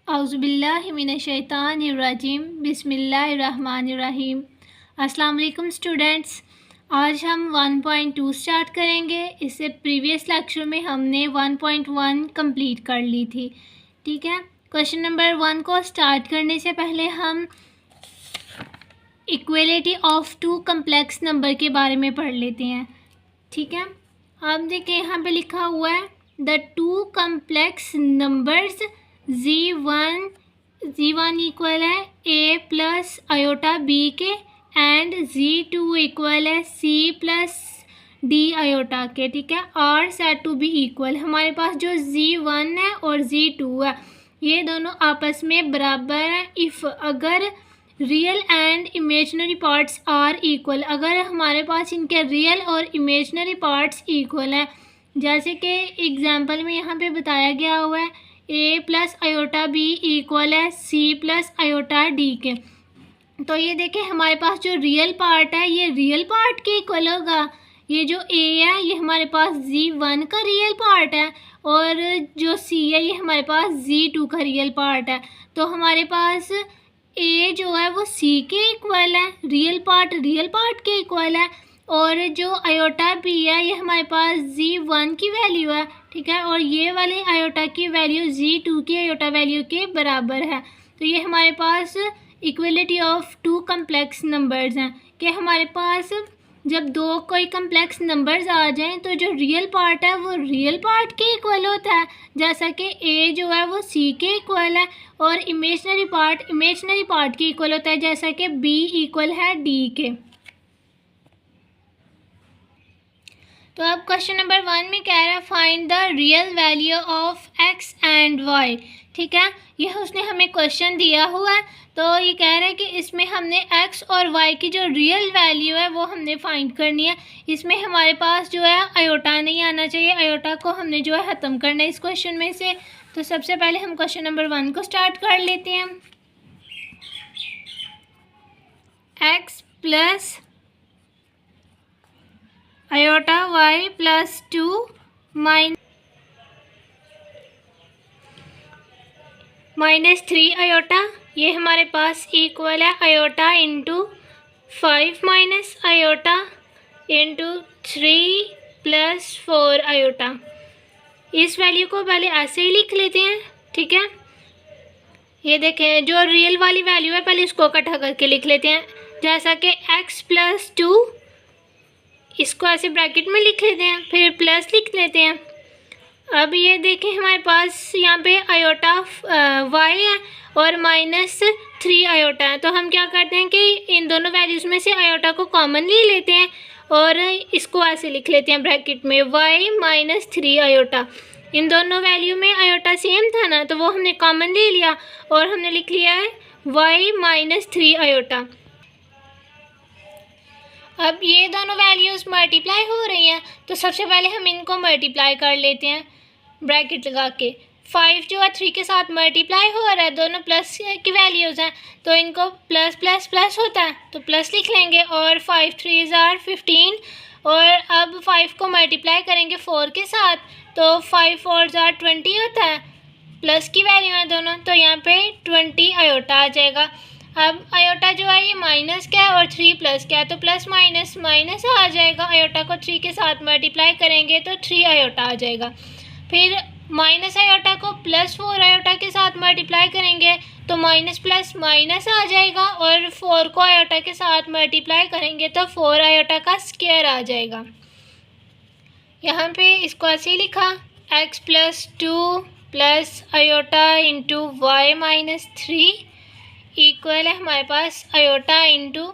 औज़ुबिल्लाहिमिनश्शैतानिर्रजीम बिस्मिल्लाहिर्रहमानिर्रहीम। अस्सलाम वालेकुम स्टूडेंट्स। आज हम 1.2 स्टार्ट करेंगे। इससे प्रीवियस लेक्चर में हमने 1.1 कंप्लीट कर ली थी। ठीक है, क्वेश्चन नंबर 1 को स्टार्ट करने से पहले हम equality of two complex number के बारे में पढ़ लेते हैं। ठीक है, आप देखिए यहाँ पे लिखा हुआ है the two complex numbers Z1 equal है a प्लस आयोटा b के एंड Z2 इक्वल है c प्लस d आयोटा के। ठीक है, are set to be equal. हमारे पास जो Z1 है और Z2 है ये दोनों आपस में बराबर हैं इफ़ अगर real and imaginary parts are equal. अगर हमारे पास इनके रियल और इमेजनरी पार्ट्स इक्वल हैं, जैसे कि एग्जांपल में यहाँ पे बताया गया हुआ है a plus iota b equal है c प्लस आयोटा d के। तो ये देखें हमारे पास जो रियल पार्ट है ये रियल पार्ट के इक्वल होगा। ये जो a है ये हमारे पास Z1 का रियल पार्ट है और जो c है ये हमारे पास Z2 का रियल पार्ट है। तो हमारे पास a जो है वो c के इक्वल है, रियल पार्ट के इक्वल है, और जो आयोटा b है ये हमारे पास Z1 की वैल्यू है। ठीक है, और ये वाले आयोटा की वैल्यू Z2 की आयोटा वैल्यू के बराबर है। तो ये हमारे पास equality of two complex numbers हैं कि हमारे पास जब दो कोई कम्प्लेक्स नंबर्स आ जाएं तो जो रियल पार्ट है वो रियल पार्ट के इक्वल होता है, जैसा कि a जो है वो c के इक्वल है, और इमेजनरी पार्ट के इक्वल होता है, जैसा कि b इक्वल है d के। तो अब क्वेश्चन नंबर 1 में कह रहा है find the real value of x and y। ठीक है, यह उसने हमें क्वेश्चन दिया हुआ है। तो ये कह रहा है कि इसमें हमने x और y की जो रियल वैल्यू है वो हमने फाइंड करनी है। इसमें हमारे पास जो है आयोटा नहीं आना चाहिए, आयोटा को हमने जो है ख़त्म करना है इस क्वेश्चन में से। तो सबसे पहले हम क्वेश्चन नंबर 1 को स्टार्ट कर लेते हैं। x plus iota y plus 2 minus 3 iota, ये हमारे पास इक्वल है iota into 5 minus iota into 3 plus 4 iota. इस वैल्यू को पहले ऐसे ही लिख लेते हैं। ठीक है, ये देखें जो रियल वाली वैल्यू है पहले इसको इकट्ठा करके लिख लेते हैं, जैसा कि x प्लस 2 इसको ऐसे ब्रैकेट में लिख लेते हैं, फिर प्लस लिख लेते हैं। अब ये देखें हमारे पास यहाँ पे आयोटा y है और माइनस 3 आयोटा है। तो हम क्या करते हैं कि इन दोनों वैल्यूज़ में से आयोटा को कॉमन ले लेते हैं और इसको ऐसे लिख लेते हैं ब्रैकेट में y माइनस 3 आयोटा। इन दोनों वैल्यू में आयोटा सेम था ना, तो वो हमने कॉमन ले लिया और हमने लिख लिया है y माइनस 3 आयोटा। अब ये दोनों वैल्यूज़ मल्टीप्लाई हो रही हैं, तो सबसे पहले हम इनको मल्टीप्लाई कर लेते हैं ब्रैकेट लगा के। 5 जो है 3 के साथ मल्टीप्लाई हो रहा है, दोनों प्लस की वैल्यूज़ हैं, तो इनको प्लस प्लस प्लस होता है तो प्लस लिख लेंगे, और 5 3 आर 15, और अब 5 को मल्टीप्लाई करेंगे 4 के साथ तो 5 4 आर 20 होता है, प्लस की वैल्यू है दोनों, तो यहाँ पे 20 आयोटा आ जाएगा। अब आयोटा जो है ये माइनस क्या है और 3 प्लस क्या है, तो प्लस माइनस माइनस आ जाएगा। आयोटा को 3 के साथ मल्टीप्लाई करेंगे तो 3 आयोटा आ जाएगा। फिर माइनस आयोटा को प्लस 4 आयोटा के साथ मल्टीप्लाई करेंगे तो माइनस प्लस माइनस आ जाएगा, और 4 को आयोटा के साथ मल्टीप्लाई करेंगे तो 4 आयोटा का स्क्वायर आ जाएगा। यहाँ पे इसको ऐसे लिखा x plus 2 plus iota into y minus 3 equal है हमारे पास आयोटा इंटू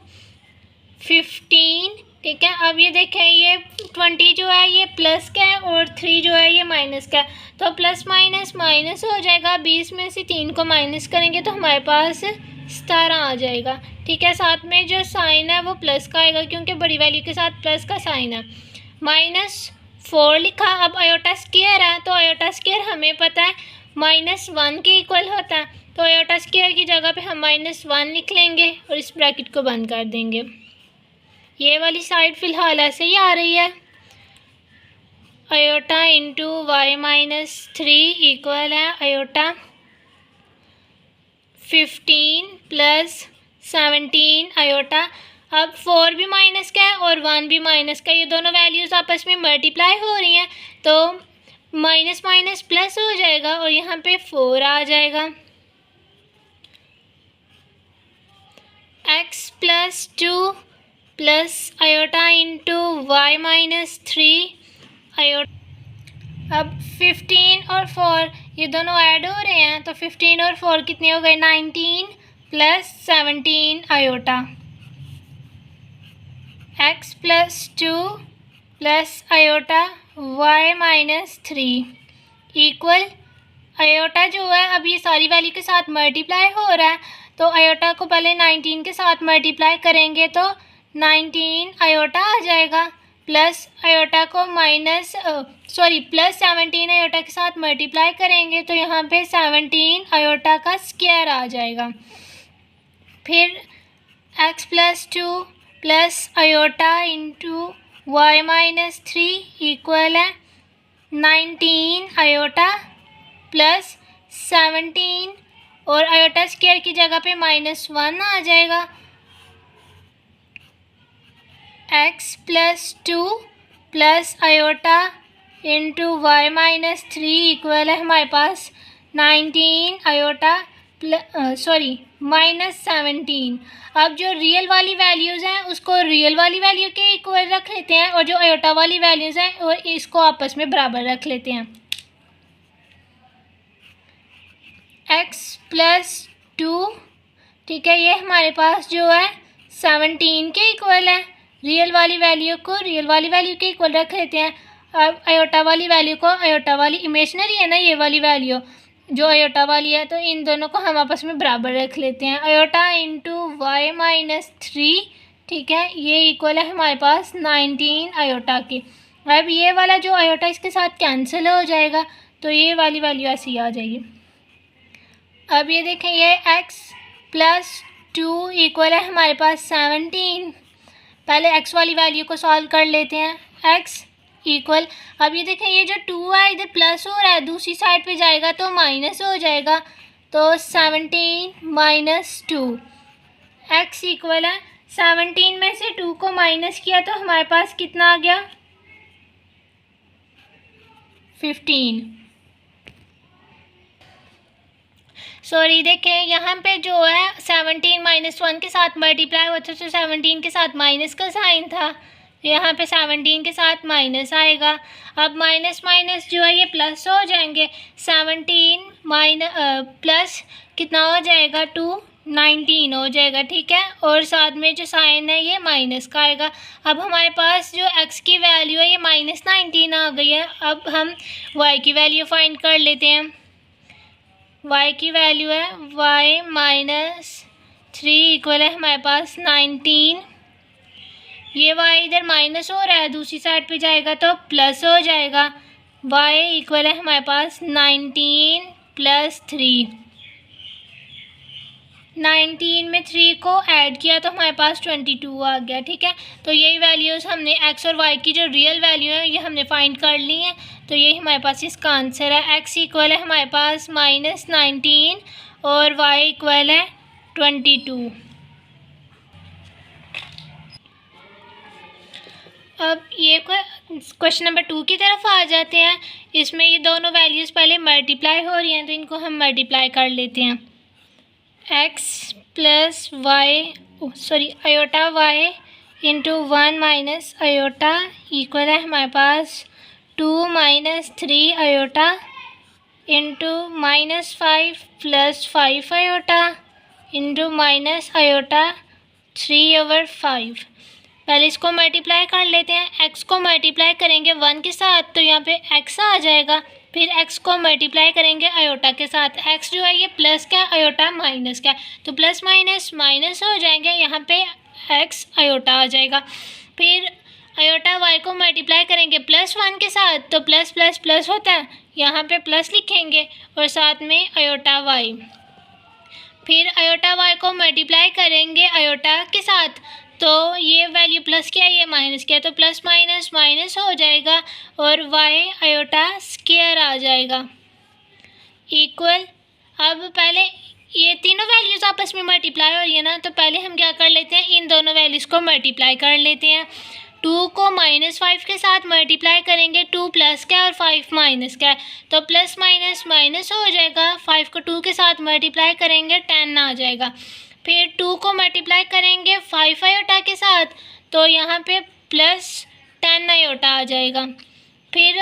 15। ठीक है, अब ये देखें ये 20 जो है ये प्लस का है और 3 जो है ये माइनस का है, तो प्लस माइनस माइनस हो जाएगा। 20 में से 3 को माइनस करेंगे तो हमारे पास 17 आ जाएगा। ठीक है, साथ में जो साइन है वो प्लस का आएगा क्योंकि बड़ी वैल्यू के साथ प्लस का साइन है। माइनस 4 लिखा। अब आयोटा स्क्वायर है तो आयोटा स्क्वायर हमें पता है -1 के इक्वल होता है, तो आयोटा स्क्वायर की जगह पे हम -1 लिख लेंगे और इस ब्रैकेट को बंद कर देंगे। ये वाली साइड फ़िलहाल ऐसे ही आ रही है। Iota into y minus 3 equal है आयोटा 15 प्लस 17 आयोटा। अब 4 भी माइनस का है और 1 भी माइनस का, ये दोनों वैल्यूज़ आपस में मल्टीप्लाई हो रही हैं तो माइनस माइनस प्लस हो जाएगा और यहाँ पे 4 आ जाएगा। x plus 2 plus iota into y minus 3 iota. अब 15 और 4 ये दोनों ऐड हो रहे हैं तो 15 और 4 कितने हो गए, 19 plus 17 iota. x plus 2 plus iota y minus 3 equal iota जो है अब ये सारी वैल्यू के साथ मल्टीप्लाई हो रहा है तो आयोटा को पहले 19 के साथ मल्टीप्लाई करेंगे तो 19 आयोटा आ जाएगा, प्लस आयोटा को प्लस 17 आयोटा के साथ मल्टीप्लाई करेंगे तो यहाँ पे 17 आयोटा का स्क्वायर आ जाएगा। फिर x plus 2 plus iota into y minus 3 equal है 19 आयोटा प्लस 17 और आयोटा स्क्वायर की जगह पे -1 आ जाएगा। x plus 2 plus iota into y minus 3 equal है हमारे पास 19 आयोटा -17। अब जो रियल वाली वैल्यूज़ हैं उसको रियल वाली वैल्यू के इक्वल रख लेते हैं और जो आयोटा वाली वैल्यूज़ हैं वो इसको आपस में बराबर रख लेते हैं। x प्लस 2 ठीक है, ये हमारे पास जो है 17 के इक्वल है। रियल वाली वैल्यू को रियल वाली वैल्यू के इक्वल रख लेते हैं। अब आयोटा वाली वैल्यू को आयोटा वाली, इमेजिनरी है ना ये वाली वैल्यू जो आयोटा वाली है, तो इन दोनों को हम आपस में बराबर रख लेते हैं। आयोटा इंटू वाई माइनस 3 ठीक है, ये इक्वल है हमारे पास 19 आयोटा के। अब ये वाला जो आयोटा इसके साथ कैंसिल हो जाएगा तो ये वाली वैल्यू ऐसी आ जाएगी। अब ये देखें ये x प्लस 2 इक्वल है हमारे पास 17। पहले x वाली वैल्यू को सॉल्व कर लेते हैं। x इक्वल, अब ये देखें ये जो 2 है इधर प्लस हो रहा है, दूसरी साइड पे जाएगा तो माइनस हो जाएगा तो 17 माइनस 2 x इक्वल है 17 में से 2 को माइनस किया तो हमारे पास कितना आ गया 15। सॉरी देखें यहाँ पे जो है 17 -1 के साथ मल्टीप्लाई होता तो 17 के साथ माइनस का साइन था, यहाँ पे 17 के साथ माइनस आएगा। अब माइनस माइनस जो है ये प्लस हो जाएंगे, 17 प्लस कितना हो जाएगा 2 19 हो जाएगा ठीक है, और साथ में जो साइन है ये माइनस का आएगा। अब हमारे पास जो x की वैल्यू है ये -19 आ गई है। अब हम y की वैल्यू फाइंड कर लेते हैं। y की वैल्यू है y माइनस 3 इक्वल है हमारे पास 19। ये y इधर माइनस हो रहा है, दूसरी साइड पे जाएगा तो प्लस हो जाएगा। y इक्वल है हमारे पास 19 प्लस 3। 19 में 3 को ऐड किया तो हमारे पास 22 आ गया ठीक है। तो यही वैल्यूज़ हमने x और y की जो रियल वैल्यू है ये हमने फाइंड कर ली हैं, तो यही हमारे पास इसका आंसर है। x इक्वल है हमारे पास -19 और y इक्वल है 22। अब ये क्वेश्चन नंबर 2 की तरफ आ जाते हैं। इसमें ये दोनों वैल्यूज़ पहले मल्टीप्लाई हो रही हैं तो इनको हम मल्टीप्लाई कर लेते हैं। x plus iota y into 1 minus iota equal है हमारे पास 2 - 3 iota into -5 plus 5 iota into minus iota 3/5। पहले इसको मल्टीप्लाई कर लेते हैं। x को मल्टीप्लाई करेंगे 1 के साथ तो यहाँ पे x आ जाएगा, फिर x को मल्टीप्लाई करेंगे आयोटा के साथ। x जो है ये प्लस का, आयोटा माइनस का, तो प्लस माइनस माइनस हो जाएंगे, यहाँ पे x आयोटा आ जाएगा। फिर आयोटा y को मल्टीप्लाई करेंगे +1 के साथ तो प्लस प्लस प्लस होता है, यहाँ पे प्लस लिखेंगे और साथ में आयोटा y। फिर आयोटा y को मल्टीप्लाई करेंगे आयोटा के साथ तो ये वैल्यू प्लस किया ये माइनस किया तो प्लस माइनस माइनस हो जाएगा और y आयोटा स्क्वायर आ जाएगा इक्वल। अब पहले ये तीनों वैल्यूज़ आपस में मल्टीप्लाई हो रही है ना, तो पहले हम क्या कर लेते हैं, इन दोनों वैल्यूज़ को मल्टीप्लाई कर लेते हैं। 2 को -5 के साथ मल्टीप्लाई करेंगे, 2 प्लस का और 5 माइनस का है, तो प्लस माइनस माइनस हो जाएगा। 5 को 2 के साथ मल्टीप्लाई करेंगे 10 आ जाएगा। फिर 2 को मल्टीप्लाई करेंगे 5 आयोटा के साथ, तो यहाँ पे प्लस 10 आयोटा आ जाएगा। फिर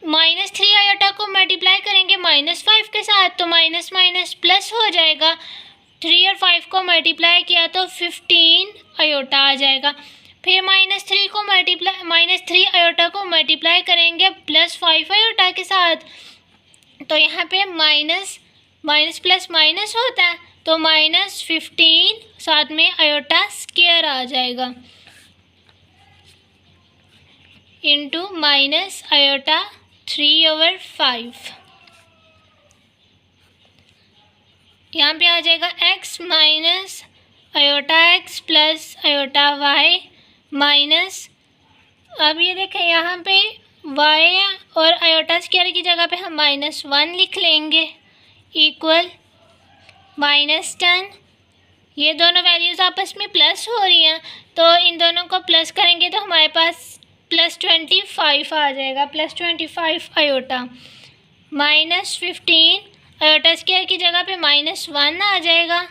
-3 आयोटा को मल्टीप्लाई करेंगे -5 के साथ, तो माइनस माइनस प्लस हो जाएगा। 3 और 5 को मल्टीप्लाई किया तो 15 आयोटा आ जाएगा। फिर -3 आयोटा को मल्टीप्लाई करेंगे +5 आयोटा के साथ, तो यहाँ पे माइनस माइनस प्लस माइनस होता है, तो -15 साथ में आयोटा स्क्वायर आ जाएगा इंटू माइनस आयोटा 3/5। यहाँ पे आ जाएगा x minus iota x plus iota y minus, अब ये देखें यहाँ पे y और आयोटा स्क्वायर की जगह पे हम -1 लिख लेंगे इक्वल -10। ये दोनों वैल्यूज़ आपस में प्लस हो रही हैं, तो इन दोनों को प्लस करेंगे तो हमारे पास +25 आ जाएगा, +25 आयोटा -15 आयोटा स्क्वायर की जगह पे -1 आ जाएगा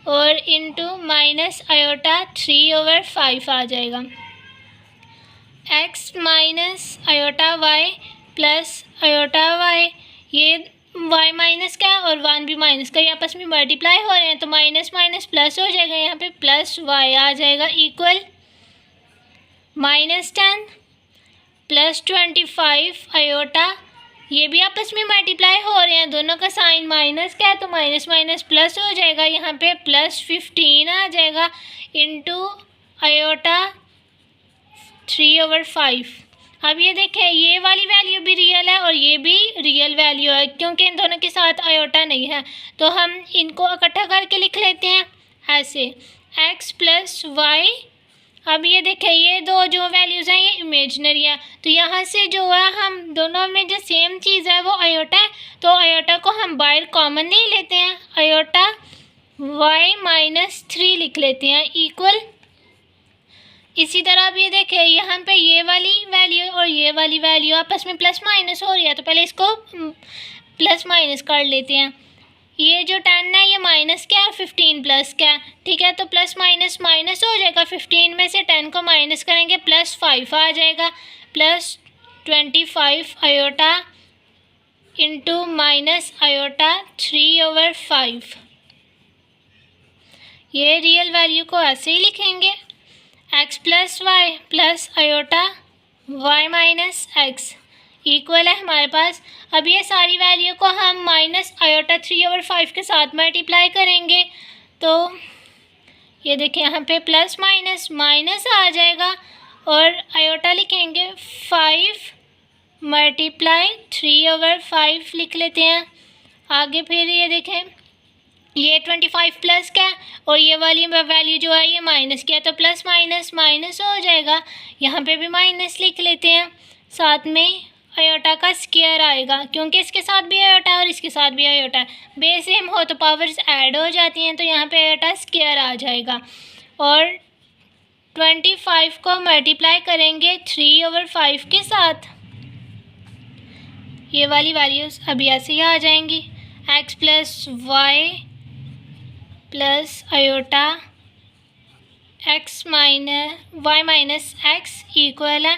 और इंटू माइनस आयोटा 3/5 आ जाएगा। x minus iota y plus iota y, ये y माइनस का और 1 भी माइनस का, ये आपस में मल्टीप्लाई हो रहे हैं, तो माइनस माइनस प्लस हो जाएगा, यहाँ पे प्लस y आ जाएगा इक्वल -10 प्लस 25 आयोटा, ये भी आपस में मल्टीप्लाई हो रहे हैं, दोनों का साइन माइनस का है, तो माइनस माइनस प्लस हो जाएगा, यहाँ पे +15 आ जाएगा इंटू आयोटा 3/5। अब ये देखें, ये वाली वैल्यू भी रियल है और ये भी रियल वैल्यू है, क्योंकि इन दोनों के साथ आयोटा नहीं है, तो हम इनको इकट्ठा करके लिख लेते हैं ऐसे x प्लस y। अब ये देखें, ये दो जो वैल्यूज़ हैं ये इमेजनरी है, तो यहाँ से जो है हम दोनों में जो सेम चीज़ है वो आयोटा है, तो आयोटा को हम बाहर कॉमन ले लेते हैं, आयोटा y -3 लिख लेते हैं इक्वल। इसी तरह अब ये देखें, यहाँ पे ये वाली वैल्यू और ये वाली वैल्यू आपस में प्लस माइनस हो रही है, तो पहले इसको प्लस माइनस कर लेते हैं। ये जो 10 है ये माइनस क्या है, 15 प्लस क्या है, ठीक है, तो प्लस माइनस माइनस हो जाएगा, 15 में से 10 को माइनस करेंगे +5 आ जाएगा, +25 आयोटा इंटू माइनस आयोटा 3/5। ये रियल वैल्यू को ऐसे ही लिखेंगे, x plus y plus iota y minus x equal है हमारे पास। अब ये सारी वैल्यू को हम माइनस आयोटा 3/5 के साथ मल्टीप्लाई करेंगे, तो ये देखें यहाँ पे प्लस माइनस माइनस आ जाएगा और आयोटा लिखेंगे 5 मल्टीप्लाई 3/5 लिख लेते हैं आगे। फिर ये देखें, ये 25 प्लस का और ये वाली वैल्यू जो है ये माइनस की है, तो प्लस माइनस माइनस हो जाएगा, यहाँ पे भी माइनस लिख लेते हैं, साथ में आयोटा का स्क्वायर आएगा, क्योंकि इसके साथ भी आयोटा है और इसके साथ भी आयोटा है, बेस सेम हो तो पावर्स ऐड हो जाती हैं, तो यहाँ पे आयोटा स्क्वायर आ जाएगा। और 25 को मल्टीप्लाई करेंगे 3/5 के साथ, ये वाली वैल्यूज़ अभी ऐसे ही आ जाएंगी, x plus y plus iota y minus x equal है।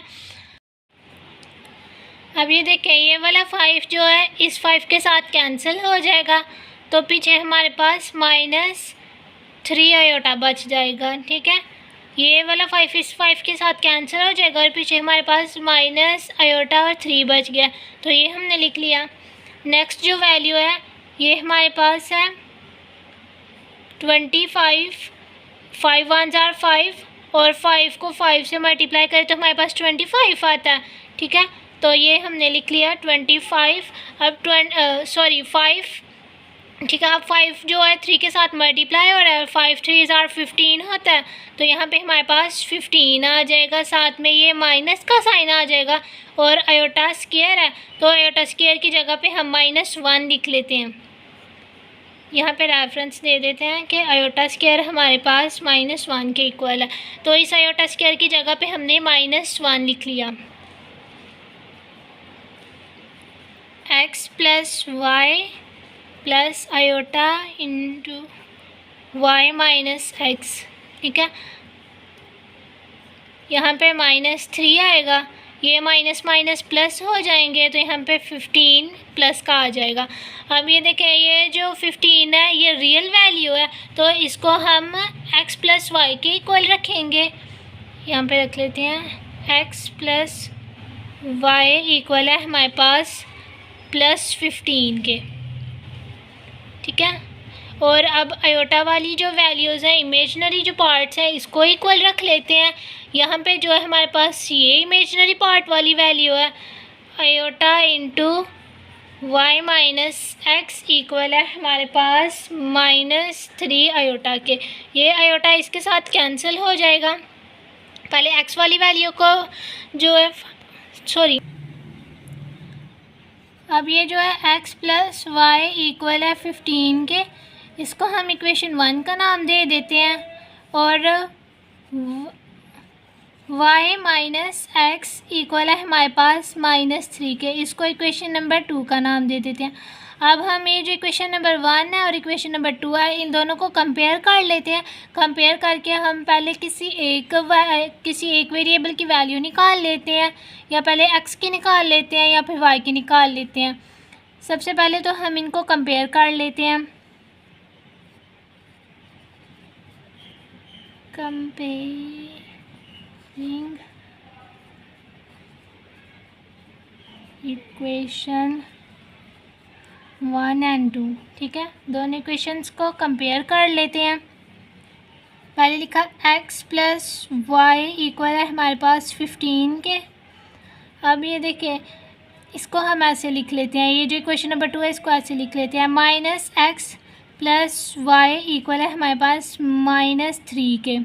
अब ये देखें, ये वाला 5 जो है इस 5 के साथ कैंसिल हो जाएगा, तो पीछे हमारे पास -3 आयोटा बच जाएगा, ठीक है, ये वाला 5 इस 5 के साथ कैंसिल हो जाएगा और पीछे हमारे पास माइनस आयोटा और 3 बच गया, तो ये हमने लिख लिया। नेक्स्ट जो वैल्यू है ये हमारे पास है 25, 5 1 जार 5 और 5 को 5 से मल्टीप्लाई करें तो हमारे पास 25 आता है, ठीक है, तो ये हमने लिख लिया 25। अब 5, ठीक है, अब 5 जो है 3 के साथ मल्टीप्लाई हो रहा है, 5 3 जार 15 होता है, तो यहाँ पे हमारे पास 15 आ जाएगा, साथ में ये माइनस का साइन आ जाएगा और आयोटा स्क्वायर है, तो आयोटा स्क्वायर की जगह पे हम -1 लिख लेते हैं। यहाँ पे रेफरेंस दे देते हैं कि आयोटा स्क्वायर हमारे पास -1 के इक्वल है, तो इस आयोटा स्क्वायर की जगह पे हमने -1 लिख लिया। x plus y plus iota into y minus x, ठीक है। यहाँ पे -3 आएगा, ये माइनस माइनस प्लस हो जाएंगे, तो यहाँ पे 15 प्लस का आ जाएगा। अब ये देखें, ये जो 15 है ये रियल वैल्यू है, तो इसको हम x प्लस वाई के इक्वल रखेंगे। यहाँ पे रख लेते हैं x प्लस वाई इक्वल है हमारे पास +15 के, ठीक है। और अब आयोटा वाली जो वैल्यूज़ हैं, इमेजनरी जो पार्ट्स हैं, इसको इक्वल रख लेते हैं। यहाँ पे जो है हमारे पास ये इमेजनरी पार्ट वाली वैल्यू है, iota into y minus x equal है हमारे पास -3 आयोटा के। ये आयोटा इसके साथ कैंसिल हो जाएगा। पहले एक्स वाली वैल्यू को जो है अब ये जो है x प्लस वाई इक्वल है 15 के, इसको हम इक्वेशन 1 का नाम दे देते हैं, और y माइनस एक्स इक्वल है हमारे पास -3 के, इसको इक्वेशन नंबर 2 का नाम दे देते हैं। अब हम ये जो इक्वेशन नंबर 1 है और इक्वेशन नंबर 2 है, इन दोनों को कंपेयर कर लेते हैं। कंपेयर करके हम पहले किसी एक वेरिएबल की वैल्यू निकाल लेते हैं, या पहले x की निकाल लेते हैं या फिर y की निकाल लेते हैं। सबसे पहले तो हम इनको कंपेयर कर लेते हैं। कंपेयरिंग इक्वेशन 1 एंड 2, ठीक है। दोनों इक्वेशंस को कंपेयर कर लेते हैं। पहले लिखा x प्लस वाई इक्वल है हमारे पास 15 के। अब ये देखिए, इसको हम ऐसे लिख लेते हैं, ये जो इक्वेशन नंबर 2 है इसको ऐसे लिख लेते हैं, -x प्लस वाई इक्वल है हमारे पास -3 के।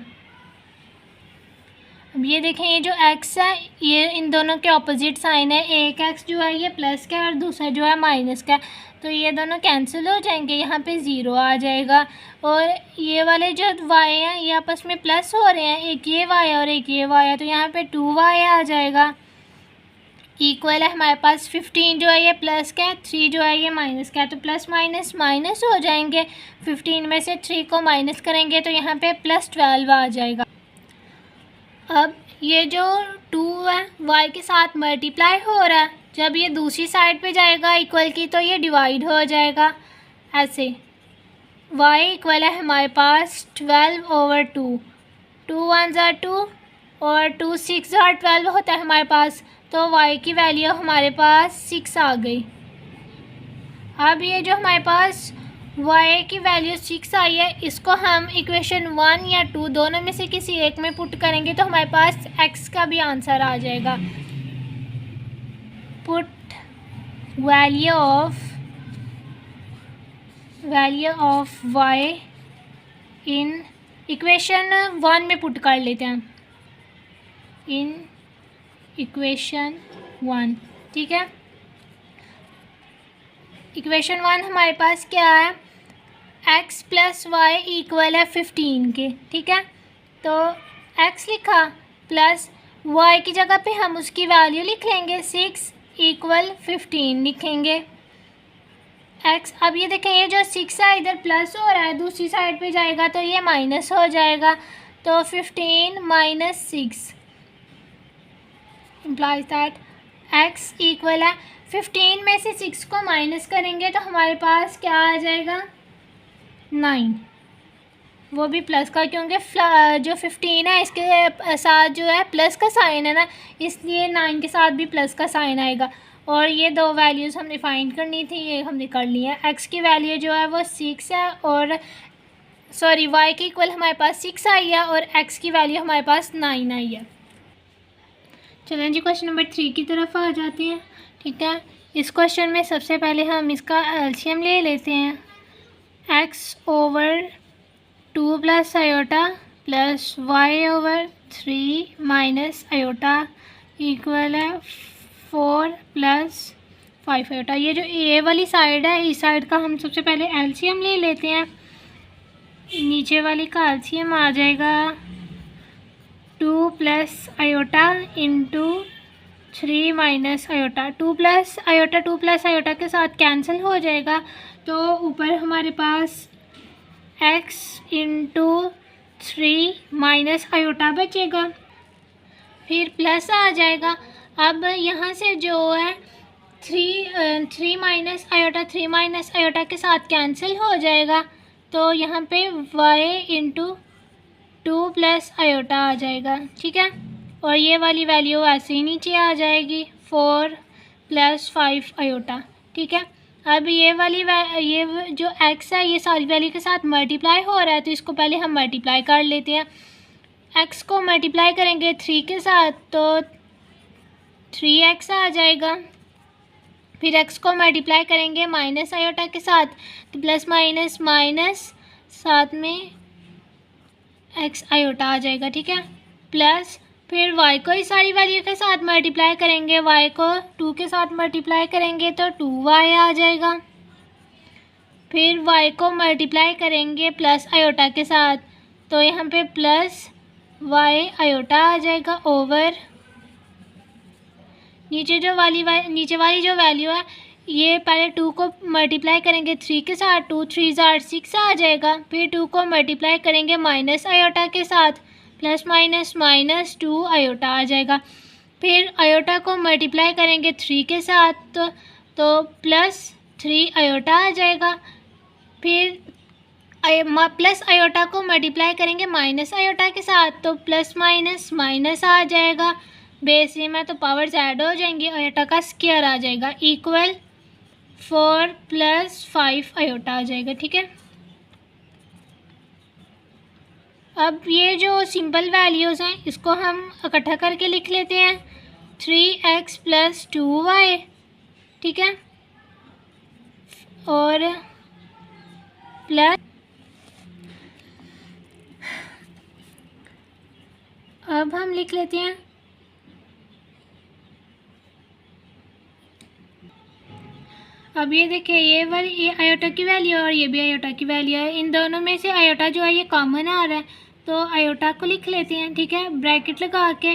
अब ये देखें, ये जो x है ये इन दोनों के ऑपोजिट साइन है, एक x जो है ये प्लस का है और दूसरा जो है माइनस का है, तो ये दोनों कैंसिल हो जाएंगे, यहाँ पे 0 आ जाएगा। और ये वाले जो y हैं ये आपस में प्लस हो रहे हैं, एक ये y और एक ये y है, तो यहाँ पे 2y आ जाएगा। इक्वल है हमारे पास 15 जो है ये प्लस का है, 3 जो है ये माइनस का है, तो प्लस माइनस माइनस हो जाएंगे। 15 में से 3 को माइनस करेंगे तो यहाँ पे +12 आ जाएगा। अब ये जो 2 है y के साथ मल्टीप्लाई हो रहा है, जब ये दूसरी साइड पे जाएगा इक्वल की तो ये डिवाइड हो जाएगा ऐसे। y इक्वल है हमारे पास 12/2, 2 1 ज़ा 2 और 2 6 ज़ा 12 होता है हमारे पास, तो y की वैल्यू हमारे पास 6 आ गई। अब ये जो हमारे पास y की वैल्यू 6 आई है, इसको हम इक्वेशन 1 या 2 दोनों में से किसी एक में पुट करेंगे तो हमारे पास x का भी आंसर आ जाएगा। Put value of y in equation 1 में पुट कर लेते हैं, इन इक्वेशन 1, ठीक है। इक्वेशन 1 हमारे पास क्या है, x प्लस वाई इक्वल है 15 के, ठीक है। तो x लिखा प्लस y की जगह पे हम उसकी वैल्यू लिख लेंगे, 6 = 15 लिखेंगे x। अब ये देखें, ये जो 6 है इधर प्लस हो रहा है, दूसरी साइड पे जाएगा तो ये माइनस हो जाएगा, तो 15 - 6 इम्प्लाइज दैट x इक्वल है 15 में से 6 को माइनस करेंगे तो हमारे पास क्या आ जाएगा, 9, वो भी प्लस का, क्योंकि जो 15 है इसके साथ जो है प्लस का साइन है ना, इसलिए 9 के साथ भी प्लस का साइन आएगा। और ये दो वैल्यूज़ हमने फाइंड करनी थी, ये हमने कर ली है। x की वैल्यू जो है वो 6 है, और y की इक्वल हमारे पास 6 आई है और x की वैल्यू हमारे पास 9 आई है। चलें जी, क्वेश्चन नंबर 3 की तरफ आ जाते हैं, ठीक है। इस क्वेश्चन में सबसे पहले हम इसका एलसीएम ले लेते हैं। x/2 + iota plus y/3 - iota equal है 4 + 5 आयोटा। ये जो ए वाली साइड है, इस साइड का हम सबसे पहले एलसीएम ले लेते हैं। नीचे वाली का एलसीएम आ जाएगा 2 plus iota into 3 minus iota. 2 plus iota के साथ कैंसिल हो जाएगा, तो ऊपर हमारे पास x इंटू 3 माइनस आयोटा बचेगा, फिर प्लस आ जाएगा। अब यहाँ से जो है 3 माइनस आयोटा के साथ कैंसिल हो जाएगा, तो यहाँ पे y इंटू 2 प्लस आयोटा आ जाएगा। ठीक है, और ये वाली वैल्यू ऐसे ही नीचे आ जाएगी 4 प्लस 5 आयोटा। ठीक है, अब ये जो x है ये सारी वैल्यू के साथ मल्टीप्लाई हो रहा है, तो इसको पहले हम मल्टीप्लाई कर लेते हैं। x को मल्टीप्लाई करेंगे 3 के साथ तो 3x आ जाएगा, फिर x को मल्टीप्लाई करेंगे माइनस आयोटा के साथ तो प्लस माइनस माइनस साथ में x आयोटा आ जाएगा। ठीक है, प्लस फिर y को इस सारी वैल्यू के साथ मल्टीप्लाई करेंगे, y को 2 के साथ मल्टीप्लाई करेंगे तो 2y आ जाएगा, फिर y को मल्टीप्लाई करेंगे प्लस आयोटा के साथ तो यहाँ पे प्लस y आयोटा आ जाएगा ओवर नीचे वाली जो वैल्यू है ये पहले 2 को मल्टीप्लाई करेंगे 3 के साथ, 2 3 6 आ जाएगा, फिर 2 को मल्टीप्लाई करेंगे माइनस आयोटा के साथ प्लस माइनस माइनस 2 आयोटा आ जाएगा, फिर आयोटा को मल्टीप्लाई करेंगे 3 के साथ तो प्लस 3 आयोटा आ जाएगा, फिर प्लस आयोटा को मल्टीप्लाई करेंगे माइनस आयोटा के साथ तो प्लस माइनस माइनस आ जाएगा, बेस में तो पावर्स ऐड हो जाएंगी, आयोटा का स्क्वायर आ जाएगा इक्वल 4 प्लस 5 आयोटा आ जाएगा। ठीक है, अब ये जो सिंपल वैल्यूज़ हैं इसको हम इकट्ठा करके लिख लेते हैं 3x प्लस 2y। ठीक है, और प्लस अब हम लिख लेते हैं अब ये देखिए ये आयोटा की वैल्यू और ये भी आयोटा की वैल्यू है, इन दोनों में से आयोटा जो है ये कॉमन आ रहा है तो आयोटा को लिख लेते हैं। ठीक है, ब्रैकेट लगा के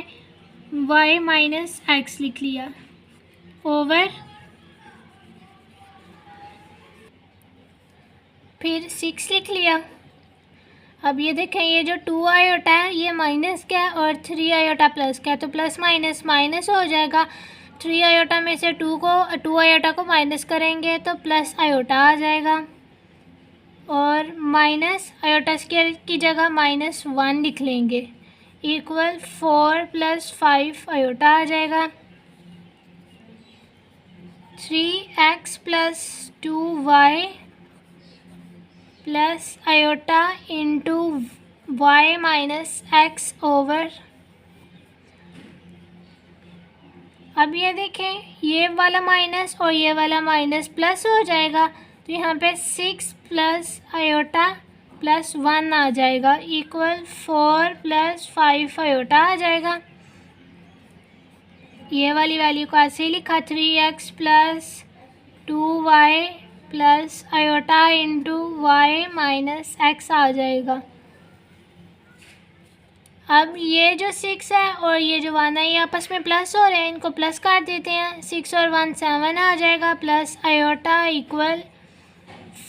y माइनस एक्स लिख लिया ओवर फिर 6 लिख लिया। अब ये देखें ये जो 2 आयोटा है ये माइनस का है और 3 आयोटा प्लस का है तो प्लस माइनस माइनस हो जाएगा। 3 आयोटा में से 2 आयोटा को माइनस करेंगे तो प्लस आयोटा आ जाएगा और माइनस आयोटा स्क्वायर की जगह -1 लिख लेंगे इक्वल 4 प्लस 5 आयोटा आ जाएगा। 3x plus 2y plus iota into y minus x over. अब ये देखें ये वाला माइनस और ये वाला माइनस प्लस हो जाएगा तो यहाँ पे 6 प्लस आयोटा प्लस 1 आ जाएगा इक्वल 4 प्लस 5 आयोटा आ जाएगा। ये वाली वैल्यू को ऐसे ही लिखा 3x plus 2y plus iota into y minus x आ जाएगा। अब ये जो 6 है और ये जो 1 है ये आपस में प्लस हो रहे हैं, इनको प्लस कर देते हैं। 6 और 1 7 आ जाएगा plus iota equal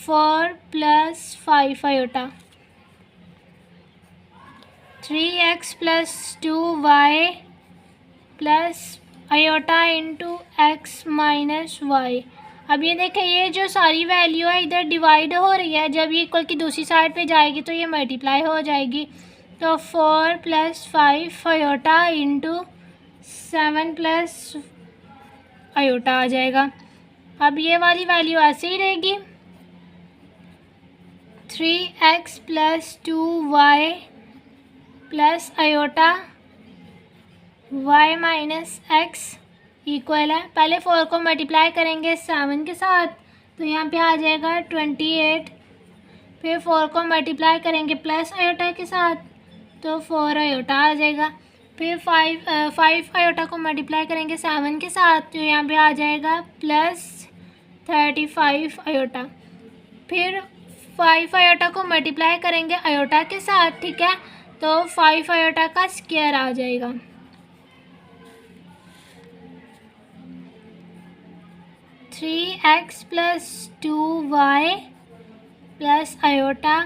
4 plus 5 iota. 3x plus 2y plus iota into x minus y. अब ये देखें ये जो सारी वैल्यू है इधर डिवाइड हो रही है, जब ये इक्वल की दूसरी साइड पे जाएगी तो ये मल्टीप्लाई हो जाएगी तो 4 plus 5 iota into 7 plus iota आ जाएगा। अब ये वाली वैल्यू ऐसे ही रहेगी 3x plus 2y plus iota y minus x equal है, पहले 4 को मल्टीप्लाई करेंगे 7 के साथ तो यहाँ पे आ जाएगा 28, फिर 4 को मल्टीप्लाई करेंगे प्लस आयोटा के साथ तो 4 आयोटा आ जाएगा। फिर 5 आयोटा को मल्टीप्लाई करेंगे 7 के साथ, तो यहाँ पे आ जाएगा +35 आयोटा। फिर 5 आयोटा को मल्टीप्लाई करेंगे आयोटा के साथ, ठीक है, तो 5 आयोटा का स्क्वायर आ जाएगा। Three x plus 2y plus iota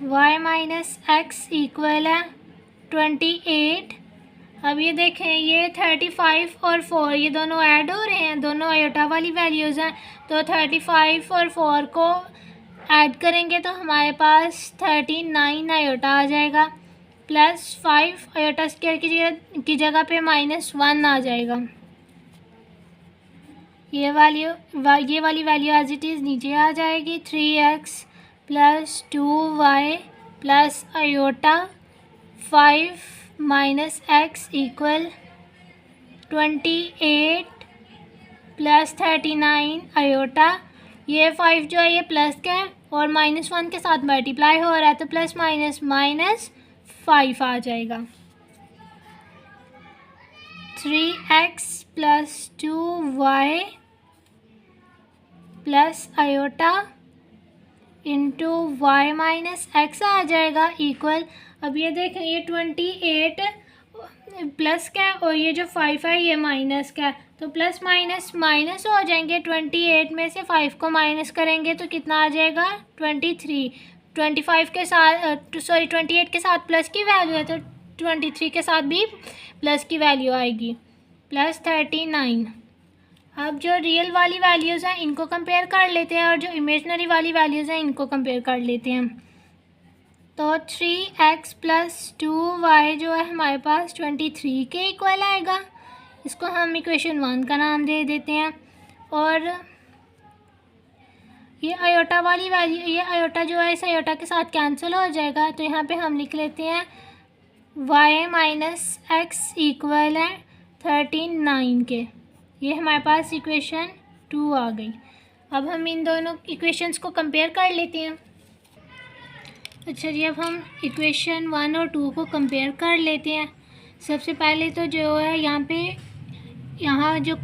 y minus x equal है 28। अब ये देखें, ये 35 और 4 ये दोनों ऐड हो रहे हैं, दोनों आयोटा वाली वैल्यूज़ हैं, तो 35 और 4 को ऐड करेंगे तो हमारे पास 39 आयोटा आ जाएगा, प्लस 5 आयोटा स्क्वायर की जगह पे -1 आ जाएगा। ये वाली वैल्यू एज इट इज़ नीचे आ जाएगी। 3x plus 2y plus iota 5 minus x equal 28 plus 39 iota. ये 5 जो है ये प्लस का है और -1 के साथ मल्टीप्लाई हो रहा है, तो प्लस -5 आ जाएगा। 3x plus 2y plus iota into y minus x आ जाएगा इक्वल। अब ये देखें, ये 28 प्लस का है और ये जो 5 है ये माइनस का है, तो प्लस माइनस माइनस हो जाएंगे। 28 में से 5 को माइनस करेंगे तो कितना आ जाएगा 23। 25 के साथ 28 के साथ प्लस की वैल्यू है, तो 23 के साथ भी प्लस की वैल्यू आएगी, प्लस 39। अब जो रियल वाली वैल्यूज़ हैं इनको कंपेयर कर लेते हैं और जो इमेजनरी वाली वैल्यूज़ हैं इनको कंपेयर कर लेते हैं। तो 3x प्लस 2y जो है हमारे पास 23 के इक्वल आएगा। इसको हम इक्वेशन 1 का नाम दे देते हैं। और ये आयोटा वाली वैल्यू, ये आयोटा जो है इस आयोटा के साथ कैंसिल हो जाएगा, तो यहाँ पे हम लिख लेते हैं y माइनस एक्स इक्वल है 39 के। ये हमारे पास इक्वेशन 2 आ गई। अब हम इन दोनों इक्वेशंस को कंपेयर कर लेते हैं। अच्छा जी, अब हम इक्वेशन 1 और 2 को कंपेयर कर लेते हैं। सबसे पहले तो जो है यहाँ जो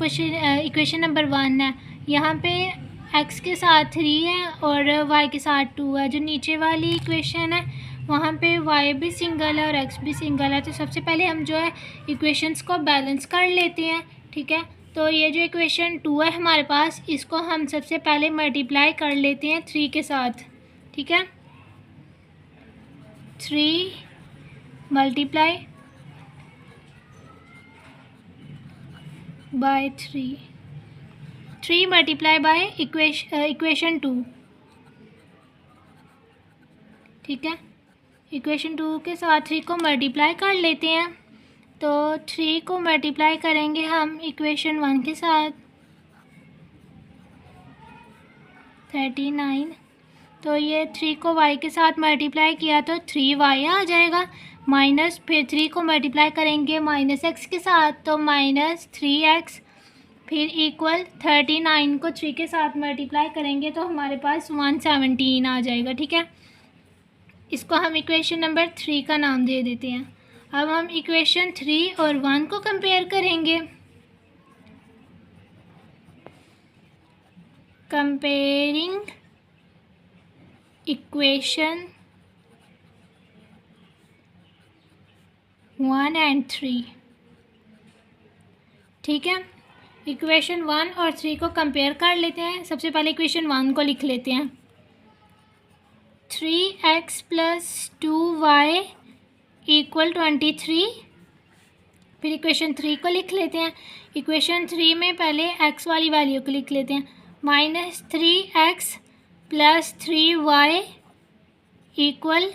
इक्वेशन नंबर 1 है, यहाँ पे x के साथ 3 है और y के साथ 2 है। जो नीचे वाली इक्वेशन है वहाँ पे y भी सिंगल है और x भी सिंगल है। तो सबसे पहले हम जो है इक्वेशंस को बैलेंस कर लेते हैं, ठीक है। तो ये जो इक्वेशन 2 है हमारे पास, इसको हम सबसे पहले मल्टीप्लाई कर लेते हैं 3 के साथ, ठीक है। 3 multiply by 3 multiply by equation 2, ठीक है। इक्वेशन 2 के साथ 3 को मल्टीप्लाई कर लेते हैं। तो 3 को मल्टीप्लाई करेंगे हम इक्वेशन 1 के साथ 39। तो ये 3 को y के साथ मल्टीप्लाई किया तो 3y आ जाएगा, माइनस फिर 3 को मल्टीप्लाई करेंगे -x के साथ तो -3x, फिर इक्वल 39 को 3 के साथ मल्टीप्लाई करेंगे तो हमारे पास 117 आ जाएगा, ठीक है। इसको हम इक्वेशन नंबर 3 का नाम दे देते हैं। अब हम इक्वेशन 3 और 1 को कंपेयर करेंगे। कंपेयरिंग इक्वेशन 1 एंड 3, ठीक है। इक्वेशन 1 और 3 को कंपेयर कर लेते हैं। सबसे पहले इक्वेशन 1 को लिख लेते हैं। 3x plus 2y equal 23। फिर इक्वेशन 3 को लिख लेते हैं। इक्वेशन 3 में पहले x वाली वैल्यू को लिख लेते हैं, -3x प्लस 3y इक्वल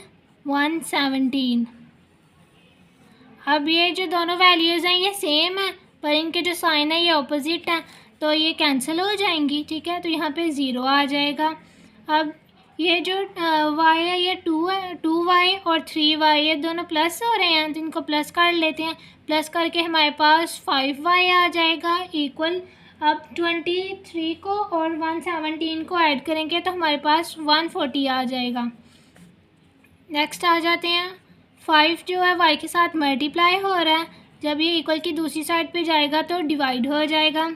117। अब ये जो दोनों वैल्यूज़ हैं ये सेम है, पर इनके जो साइन है ये ऑपोजिट हैं, तो ये कैंसिल हो जाएंगी, ठीक है। तो यहाँ पे 0 आ जाएगा। अब ये जो y है ये 2 है, 2y और 3y ये दोनों प्लस हो रहे हैं, तो इनको प्लस कर लेते हैं। प्लस करके हमारे पास 5y आ जाएगा इक्वल। अब 23 को और 117 को ऐड करेंगे तो हमारे पास 140 आ जाएगा। नेक्स्ट आ जाते हैं 5 जो है y के साथ मल्टीप्लाई हो रहा है, जब ये इक्वल की दूसरी साइड पे जाएगा तो डिवाइड हो जाएगा।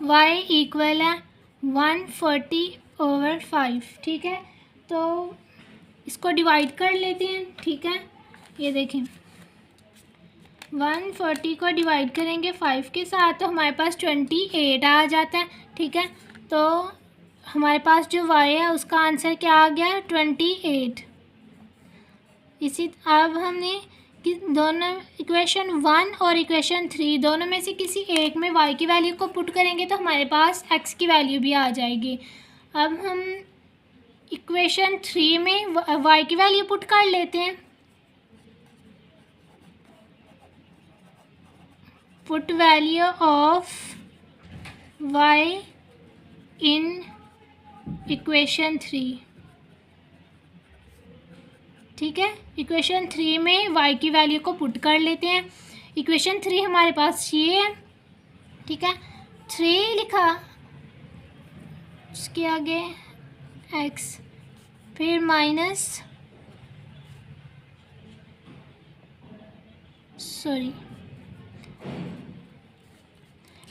y इक्वल है 140/5, ठीक है। तो इसको डिवाइड कर लेते हैं, ठीक है। ये देखें 140 को डिवाइड करेंगे 5 के साथ तो हमारे पास 28 आ जाता है, ठीक है। तो हमारे पास जो y है उसका आंसर क्या आ गया, 28। इसी अब हमने कि दोनों इक्वेशन 1 और इक्वेशन 3 दोनों में से किसी एक में y की वैल्यू को पुट करेंगे तो हमारे पास x की वैल्यू भी आ जाएगी। अब हम इक्वेशन 3 में y की वैल्यू पुट कर लेते हैं। Put value of y in equation 3, ठीक है। इक्वेशन 3 में y की वैल्यू को पुट कर लेते हैं। इक्वेशन 3 हमारे पास ये है, ठीक है। 3 लिखा, उसके आगे x, फिर माइनस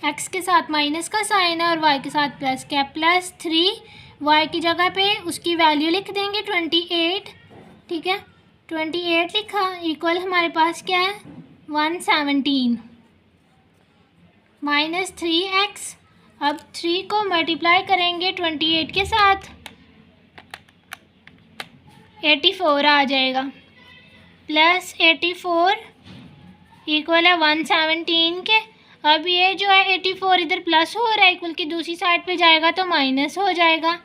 x के साथ माइनस का साइन है और y के साथ प्लस का, प्लस 3 y की जगह पे उसकी वैल्यू लिख देंगे 28, ठीक है। 28 लिखा, इक्वल हमारे पास क्या है 117 माइनस 3x। अब 3 को मल्टीप्लाई करेंगे 28 के साथ 84 आ जाएगा, प्लस 84 इक्वल है 117 के। अब ये जो है 84 इधर प्लस हो रहा है, इक्वल की दूसरी साइड पे जाएगा तो माइनस हो जाएगा।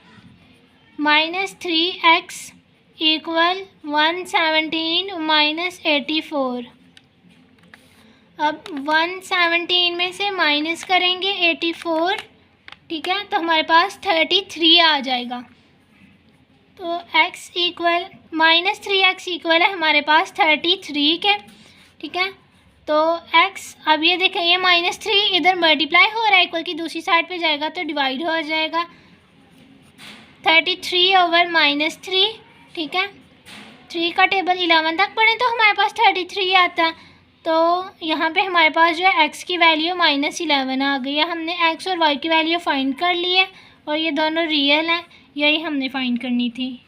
Minus 3x equal 117 minus 84। अब 117 में से माइनस करेंगे 84, ठीक है, तो हमारे पास 33 आ जाएगा। तो x equal minus 3x equal है हमारे पास 33 के, ठीक है। तो x, अब ये देखें ये माइनस 3 इधर मल्टीप्लाई हो रहा है, इक्वल की दूसरी साइड पे जाएगा तो डिवाइड हो जाएगा। 33/-3, ठीक है। 3 का टेबल 11 तक पढ़ें तो हमारे पास 33 आता है। तो यहाँ पे हमारे पास जो है x की वैल्यू -11 आ गई है। हमने x और y की वैल्यू फाइंड कर ली है और ये दोनों रियल हैं, यही हमने फाइंड करनी थी।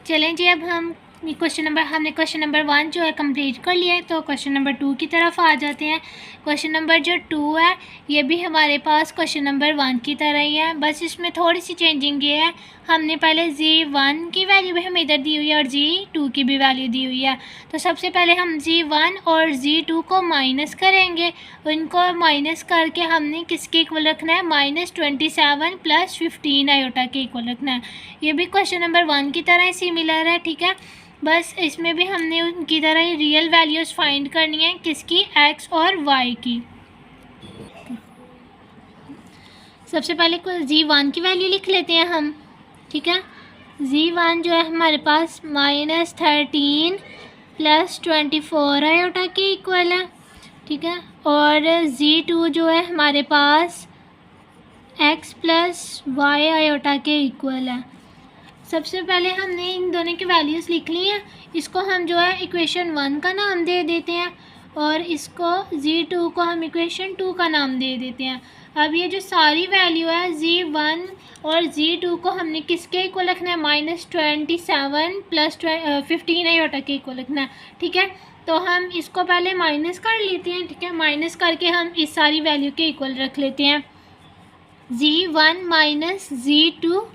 चलें जी, अब हम हमने क्वेश्चन नंबर 1 जो है कंप्लीट कर लिया है, तो क्वेश्चन नंबर 2 की तरफ आ जाते हैं। क्वेश्चन नंबर जो 2 है ये भी हमारे पास क्वेश्चन नंबर 1 की तरह ही है, बस इसमें थोड़ी सी चेंजिंग ये है, हमने पहले g1 की वैल्यू भी हमें इधर दी हुई है और g2 की भी वैल्यू दी हुई है। तो सबसे पहले हम g1 और g2 को माइनस करेंगे, इनको माइनस करके हमने किसके इक्वल रखना है, -27 + 15 आयोटा के इक्वल रखना है। ये भी क्वेश्चन नंबर 1 की तरह ही सिमिलर है, ठीक है। बस इसमें भी हमने उनकी तरह ही रियल वैल्यूज़ फाइंड करनी है, किसकी, x और y की। सबसे पहले g1 की वैल्यू लिख लेते हैं हम, ठीक है। g1 जो है हमारे पास -13 + 24 आयोटा के इक्वल है, ठीक है। और g2 जो है हमारे पास x + y आयोटा के इक्वल है। सबसे पहले हमने इन दोनों की वैल्यूज़ लिख ली हैं, इसको हम जो है इक्वेशन 1 का नाम दे देते हैं और इसको g2 को हम इक्वेशन 2 का नाम दे देते हैं। अब ये जो सारी वैल्यू है g1 और g2 को हमने किसके इक्वल रखना है, -27 + 15 आयोटा के इक्वल रखना है, ठीक है। तो हम इसको पहले माइनस कर लेते हैं, ठीक है। माइनस करके हम इस सारी वैल्यू के इक्वल रख लेते हैं, g1 - g2,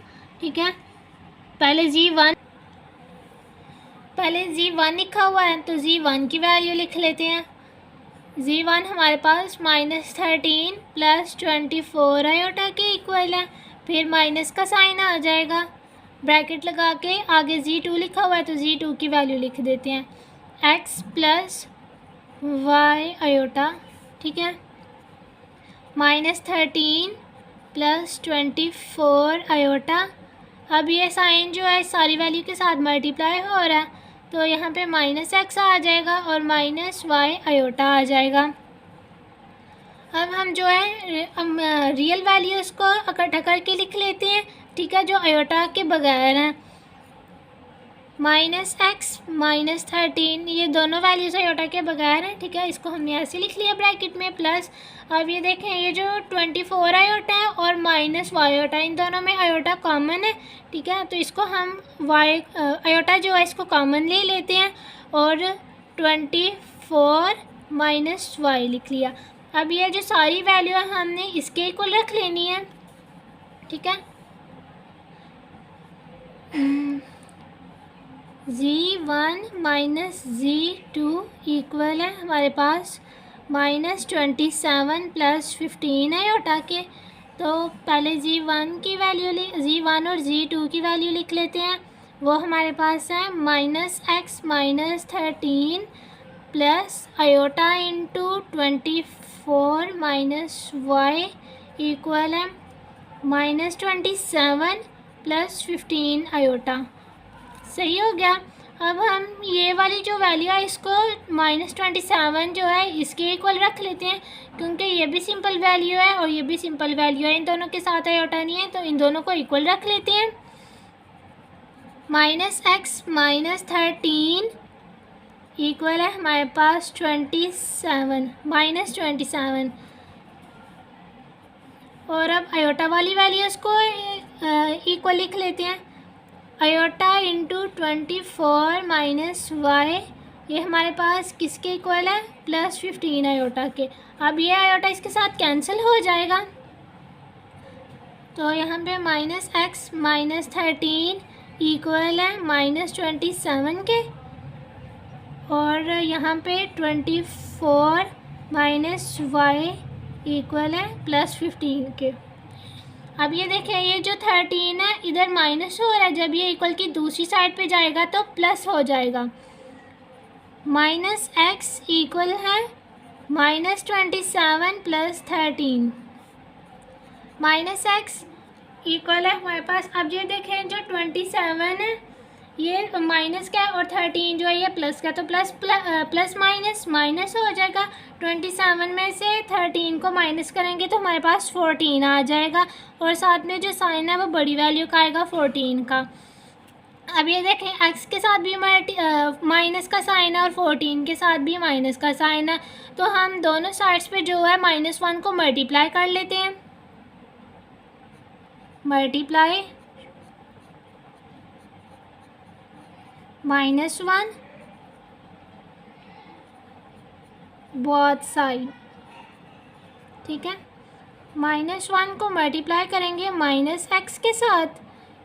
ठीक है। पहले g1 लिखा हुआ है तो g1 की वैल्यू लिख लेते हैं। g1 हमारे पास -13 + 24 आयोटा के इक्वल है, फिर माइनस का साइन आ जाएगा, ब्रैकेट लगा के आगे g2 लिखा हुआ है तो g2 की वैल्यू लिख देते हैं, x + y आयोटा, ठीक है, -13 + 24 आयोटा। अब ये साइन जो है सारी वैल्यू के साथ मल्टीप्लाई हो रहा है तो यहाँ पे -x आ जाएगा और -y आयोटा आ जाएगा। अब हम जो है रियल वैल्यूज़ को इकट्ठा करके लिख लेते हैं, ठीक है, जो आयोटा के बगैर हैं। -x -13 ये दोनों वैल्यूज़ आयोटा के बगैर हैं, ठीक है। इसको हमने ऐसे लिख लिया ब्रैकेट में प्लस। अब ये देखें, ये जो 24 आयोटा है और माइनस वाई आयोटा, इन दोनों में आयोटा कॉमन है, ठीक है। तो इसको हम वाई आयोटा जो है इसको कॉमन ले लेते हैं और 24 माइनस वाई लिख लिया। अब ये जो सारी वैल्यू है हमने इसके इक्वल रख लेनी है, ठीक है। Z1 माइनस Z2 इक्वल है हमारे पास -27 + 15 आयोटा के। तो पहले Z1 की वैल्यू Z1 और Z2 की वैल्यू लिख लेते हैं। वो हमारे पास है -x -13 plus iota into 24 minus y equal है -27 + 15 आयोटा। सही हो गया। अब हम ये वाली जो वैल्यू है इसको -27 जो है इसके इक्वल रख लेते हैं, क्योंकि ये भी सिंपल वैल्यू है और ये भी सिंपल वैल्यू है, इन दोनों के साथ आयोटा नहीं है, तो इन दोनों को इक्वल रख लेते हैं। -x -13 इक्वल है हमारे पास 27 -27। और अब आयोटा वाली वैल्यूज़ को इक्वल लिख लेते हैं। आयोटा इंटू 24 माइनस वाई, ये हमारे पास किसके इक्वल है +15 आयोटा के। अब ये आयोटा इसके साथ कैंसिल हो जाएगा, तो यहाँ पे -x -13 इक्वल है -27 के, और यहाँ पे 24 माइनस वाई इक्वल है +15 के। अब ये देखें, ये जो 13 है इधर माइनस हो रहा है, जब ये इक्वल की दूसरी साइड पे जाएगा तो प्लस हो जाएगा। -x इक्वल है -27 + 13। -x इक्वल है हमारे पास, अब ये देखें जो 27 है ये माइनस का और 13 जो है ये प्लस का, तो प्लस माइनस हो जाएगा। 27 में से 13 को माइनस करेंगे तो हमारे पास 14 आ जाएगा, और साथ में जो साइन है वो बड़ी वैल्यू का आएगा 14 का। अब ये देखें, x के साथ भी माइनस का साइन है और 14 के साथ भी माइनस का साइन है, तो हम दोनों साइड्स पे जो है -1 को मल्टीप्लाई कर लेते हैं। मल्टीप्लाई -1 बोथ साइड, ठीक है। -1 को मल्टीप्लाई करेंगे -x के साथ,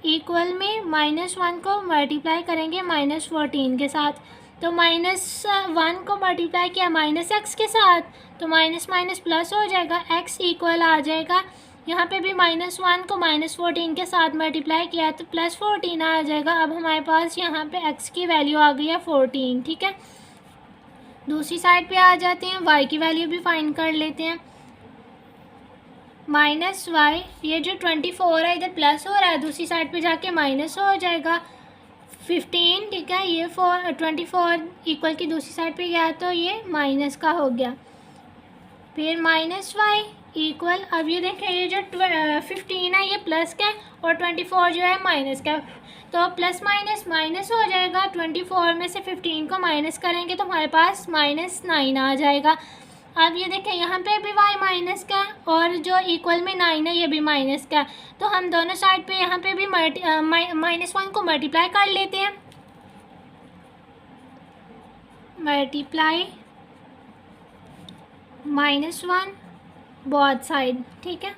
इक्वल में -1 को मल्टीप्लाई करेंगे -14 के साथ, तो -1 को मल्टीप्लाई किया -x के साथ तो माइनस माइनस प्लस हो जाएगा, x इक्वल आ जाएगा। यहाँ पे भी -1 को -14 के साथ मल्टीप्लाई किया तो +14 आ जाएगा। अब हमारे पास यहाँ पे x की वैल्यू आ गई है 14, ठीक है। दूसरी साइड पे आ जाते हैं, y की वैल्यू भी फाइंड कर लेते हैं। -y, ये जो 24 है इधर प्लस हो रहा है, दूसरी साइड पे जाके माइनस हो जाएगा 15, ठीक है। ये 24 इक्वल की दूसरी साइड पे गया तो ये माइनस का हो गया। फिर -y इक्वल, अब ये देखें ये जो 15 है ये प्लस का और 24 जो है माइनस का, तो प्लस माइनस माइनस हो जाएगा। 24 में से 15 को माइनस करेंगे तो हमारे पास -9 आ जाएगा। अब ये देखें यहाँ पे भी y माइनस का और जो इक्वल में 9 है ये भी माइनस का, तो हम दोनों साइड पे यहाँ पे भी -1 को मल्टीप्लाई कर लेते हैं। मल्टीप्लाई -1 बोथ साइड, ठीक है।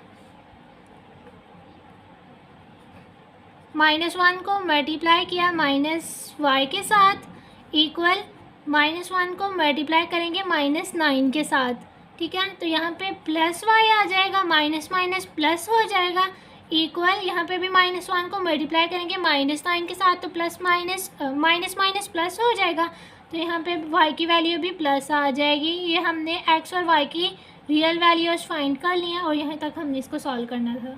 -1 को मल्टीप्लाई किया -y के साथ, इक्वल -1 को मल्टीप्लाई करेंगे -9 के साथ, ठीक है। तो यहाँ पे +y आ जाएगा, माइनस माइनस प्लस हो जाएगा, इक्वल यहाँ पे भी -1 को मल्टीप्लाई करेंगे -9 के साथ तो माइनस माइनस प्लस हो जाएगा, तो यहाँ पे y की वैल्यू भी प्लस आ जाएगी। ये हमने x और y की रियल वैल्यूज़ फाइंड कर ली हैं और यहाँ तक हमने इसको सॉल्व करना था।